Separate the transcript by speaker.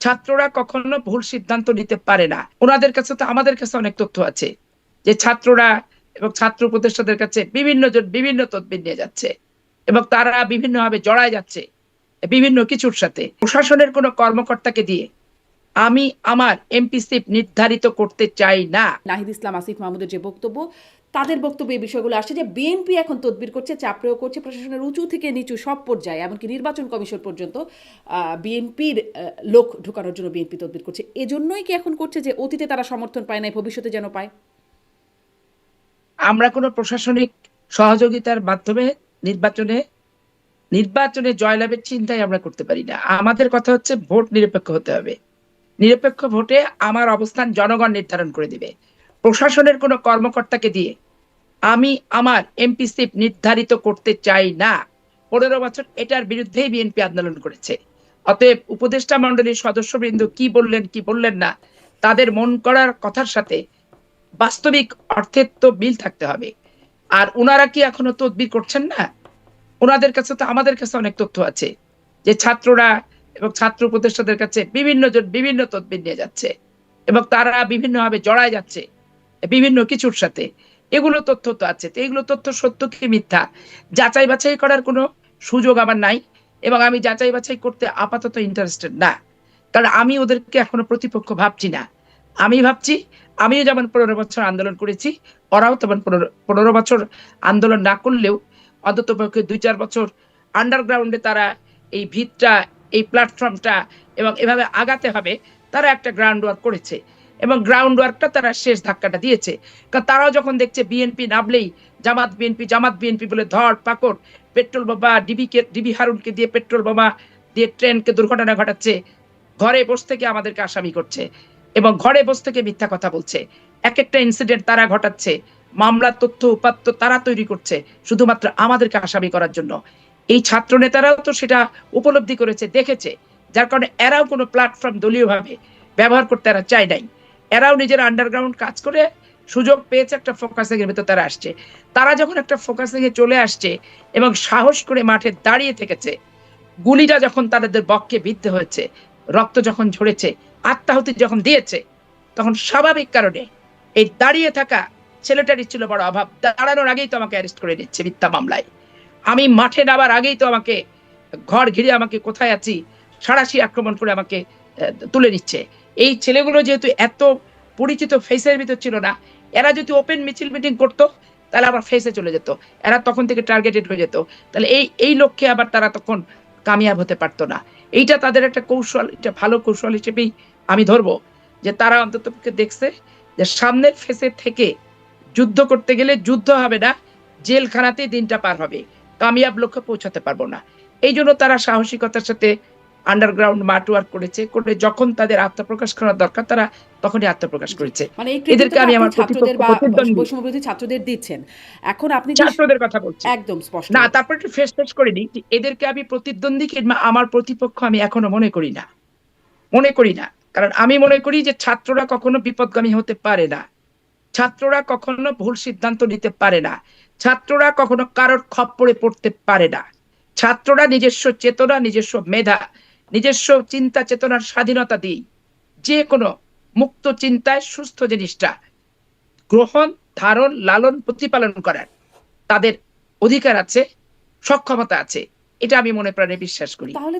Speaker 1: ছাত্ররা কখনো ভুল সিদ্ধান্ত নিতে পারে না। ওনাদের কাছে তো আমাদের কাছে অনেক তথ্য আছে যে ছাত্ররা এবং ছাত্র উপদেষ্টাদের কাছে বিভিন্ন জন বিভিন্ন তদবির নিয়ে যাচ্ছে এবং তারা বিভিন্নভাবে জড়ায় যাচ্ছে বিভিন্ন কিছুর সাথে। প্রশাসনের কোনো কর্মকর্তাকে দিয়ে আমি আমার এমপিসিপ নির্ধারিত করতে চাই না।
Speaker 2: নাহিদ ইসলাম আসিফ মাহমুদের যে বক্তব্য, তাদের বক্তব্যে এই বিষয়গুলো আসছে যে বিএনপি এখন তদবির করছে, চাপ প্রয়োগ করছে প্রশাসনের উঁচু থেকে নিচু সব পর্যায়ে, এমনকি নির্বাচন কমিশন পর্যন্ত বিএনপির লোক ঢোকানোর জন্য বিএনপি তদবির করছে। এজন্যই কি এখন করছে যে অতীতে তারা সমর্থন পায় নাই, ভবিষ্যতে যেন পায়?
Speaker 1: আমরা কোনো প্রশাসনিক সহযোগিতার মাধ্যমে নির্বাচনে নির্বাচনে জয়লাভের চিন্তাই আমরা করতে পারি না। আমাদের কথা হচ্ছে ভোট নিরপেক্ষ হতে হবে। নিরপেক্ষ ভোটে আমার অবস্থান জনগণ নির্ধারণ করে দিবে। প্রশাসনের কোনো কর্মকর্তাকে দিয়ে আমি আমার এমপিসিপ নির্ধারিত করতে চাই না। 15 বছর এটার বিরুদ্ধেই বিএনপি আন্দোলন করেছে। অতএব উপদেষ্টা মন্ডলীর সদস্যবৃন্দ কি বললেন কি বললেন না, তাদের মন করার কথার সাথে বাস্তবিক অর্থের তো মিল থাকতে হবে। আর ওনারা কি এখনো তদবির করছেন না? ওনাদের কাছে তো আমাদের কাছে অনেক তথ্য আছে যে ছাত্ররা এবং ছাত্র উপদেষ্টাদের কাছে বিভিন্ন জন বিভিন্ন তদবির নিয়ে যাচ্ছে এবং তারা বিভিন্নভাবে জড়ায় যাচ্ছে বিভিন্ন কিছুর সাথে। এগুলো তথ্য তো আছে, তো এগুলো তথ্য সত্য কি মিথ্যা যাচাই বাছাই করার কোনো সুযোগ আমার নাই এবং আমি যাচাই বাছাই করতে আপাতত ইন্টারেস্টেড না। কারণ আমি ওদেরকে এখনো প্রতিপক্ষ ভাবছি না। আমি ভাবছি আমিও যেমন 15 বছর আন্দোলন করেছি, ওরাও তেমন 15 বছর আন্দোলন না করলেও অন্তত পক্ষে 2-4 বছর আন্ডারগ্রাউন্ডে তারা এই ভিতটা, এই প্ল্যাটফর্মটা এবং এভাবে আগাতে হবে, তারা একটা গ্রাউন্ড ওয়ার্ক করেছে এবং গ্রাউন্ড ওয়ার্কটা তারা শেষ ধাক্কাটা দিয়েছে। কারণ তারাও যখন দেখছে বিএনপি নামলেই জামাত বিএনপি বলে ধর পাকড়, পেট্রোল বোমা, ডিবি হারুনকে দিয়ে পেট্রোল বোমা দিয়ে ট্রেনকে দুর্ঘটনা ঘটাচ্ছে, ঘরে বসে থেকে আমাদেরকে আসামি করছে এবং ঘরে বসে থেকে মিথ্যা কথা বলছে। এক একটা ইনসিডেন্ট তারা ঘটাচ্ছে, মামলার তথ্য উপাত্ত তারা তৈরি করছে শুধুমাত্র আমাদেরকে আসামি করার জন্য। এই ছাত্র নেতারাও তো সেটা উপলব্ধি করেছে, দেখেছে, যার কারণে এরাও কোনো প্ল্যাটফর্ম দলীয়ভাবে ব্যবহার করতে এরা চায় নাই। এরাও নিজের আন্ডারগ্রাউন্ড কাজ করে সুযোগ পেয়েছে, একটা ফোকাসিং এর ভিতর তারা আসছে। তারা যখন একটা ফোকাসিং এ চলে আসছে এবং সাহস করে মাঠে দাঁড়িয়ে থেকেছে, গুলিটা যখন তাদের বক্ষে বিদ্ধ হয়েছে, রক্ত যখন ঝরেছে, আত্মাহুতি যখন দিয়েছে, তখন স্বাভাবিক কারণে এই দাঁড়িয়ে থাকা ছেলেটারই ছিল বড় অভাব। দাঁড়ানোর আগেই তো আমাকে অ্যারেস্ট করে নিচ্ছে মিথ্যা মামলায়। আমি মাঠে নামার আগেই তো আমাকে ঘর ঘিরে আমাকে কোথায় আছি সাঁড়াশি আক্রমণ করে আমাকে তুলে নিচ্ছে। এই ছেলেগুলো যেহেতু এত পরিচিত ফেসের ভিতর ছিল না, এরা যদি ওপেন মিছিল মিটিং করতো তাহলে আবার ফেসে চলে যেত, এরা তখন থেকে টার্গেটেড হয়ে যেত। তাহলে এই লক্ষ্যে আবার তারা তখন কামিয়াব হতে পারতো না। এইটা তাদের একটা কৌশল, এটা ভালো কৌশল হিসেবেই আমি ধরবো যে তারা অন্তত দেখছে যে সামনের ফেসে থেকে যুদ্ধ করতে গেলে যুদ্ধ হবে না, জেলখানাতেই দিনটা পার হবে, কামিয়াব লক্ষ্যে পৌঁছাতে পারবো না। এই জন্য তারা সাহসিকতার সাথে আন্ডারগ্রাউন্ড মাঠ ওয়ার্ক করেছে, করে যখন তাদের আত্মপ্রকাশ করার দরকার তারা তখনই আত্মপ্রকাশ করেছে।
Speaker 2: মানে
Speaker 1: এদেরকে আমি আমার
Speaker 2: ছাত্রদের বা
Speaker 1: প্রতিদ্বন্দ্বী
Speaker 2: বৈষম্যবিরোধী ছাত্রদের দিচ্ছেন। এখন আপনি
Speaker 1: ছাত্রদের কথা বলছি
Speaker 2: একদম স্পষ্ট
Speaker 1: না, তারপর একটু শেষ করে নিই। এদেরকে আমি প্রতিদ্বন্দ্বী কিংবা আমার প্রতিপক্ষ আমি এখনো মনে করি না, কারণ আমি মনে করি যে ছাত্ররা কখনো বিপদগামী হতে পারে না, ছাত্ররা কখনো ভুল সিদ্ধান্ত নিতে পারে না, ছাত্ররা কখনো কারোর খপ্পরে পড়তে পারে না। ছাত্ররা নিজস্ব চেতনা, নিজস্ব মেধা, নিজস্ব চিন্তা চেতনার স্বাধীনতা দিয়ে যে কোনো মুক্ত চিন্তায় সুস্থ জিনিসটা গ্রহণ, ধারণ, লালন, প্রতিপালন করার তাদের অধিকার আছে, সক্ষমতা আছে। এটা আমি মনে প্রাণে বিশ্বাস করি।
Speaker 2: তাহলে